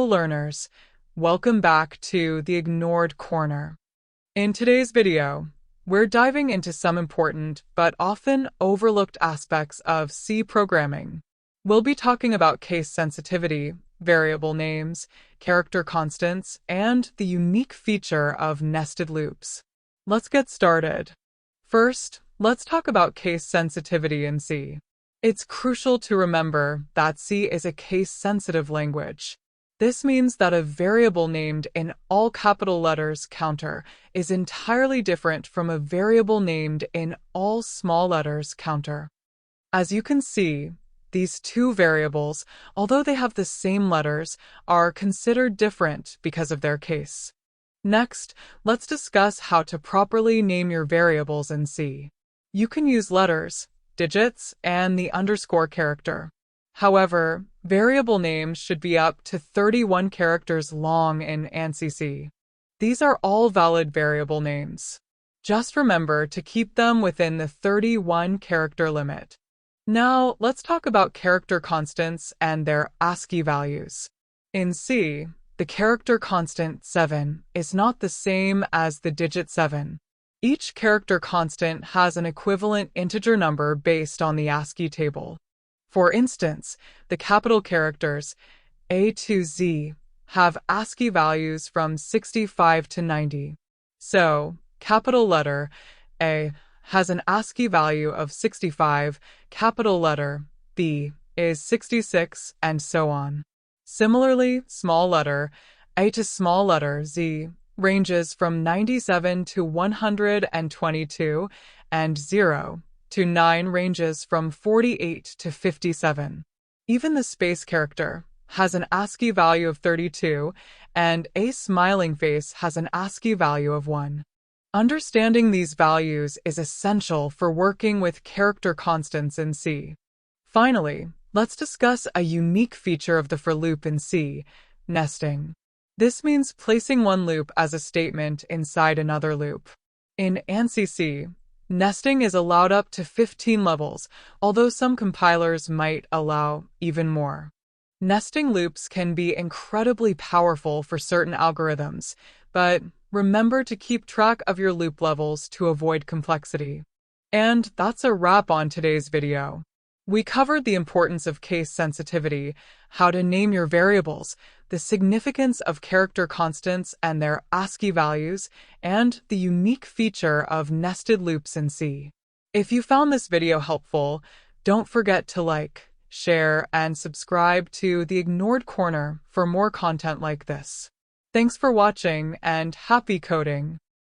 learners, welcome back to the Ignored Corner. In today's video, we're diving into some important but often overlooked aspects of C programming. We'll be talking about case sensitivity, variable names, character constants, and the unique feature of nested loops. Let's get started. First, let's talk about case sensitivity in C. It's crucial to remember that C is a case-sensitive language. This means that a variable named in all capital letters counter is entirely different from a variable named in all small letters counter. As you can see, these two variables, although they have the same letters, are considered different because of their case. Next, let's discuss how to properly name your variables in C. You can use letters, digits, and the underscore character. However, variable names should be up to 31 characters long in ANSI C. These are all valid variable names. Just remember to keep them within the 31 character limit. Now, let's talk about character constants and their ASCII values. In C, the character constant 7 is not the same as the digit 7. Each character constant has an equivalent integer number based on the ASCII table. For instance, the capital characters A to Z have ASCII values from 65 to 90. So, capital letter A has an ASCII value of 65, capital letter B is 66, and so on. Similarly, small letter A to small letter Z ranges from 97 to 122, and 0 to 9 ranges from 48 to 57. Even the space character has an ASCII value of 32, and a smiling face has an ASCII value of 1. Understanding these values is essential for working with character constants in C. Finally, let's discuss a unique feature of the for loop in C, nesting. This means placing one loop as a statement inside another loop. In ANSI C, nesting is allowed up to 15 levels, although some compilers might allow even more. Nesting loops can be incredibly powerful for certain algorithms, but remember to keep track of your loop levels to avoid complexity. And that's a wrap on today's video. We covered the importance of case sensitivity, how to name your variables, the significance of character constants and their ASCII values, and the unique feature of nested loops in C. If you found this video helpful, don't forget to like, share, and subscribe to The Ignored Corner for more content like this. Thanks for watching and happy coding!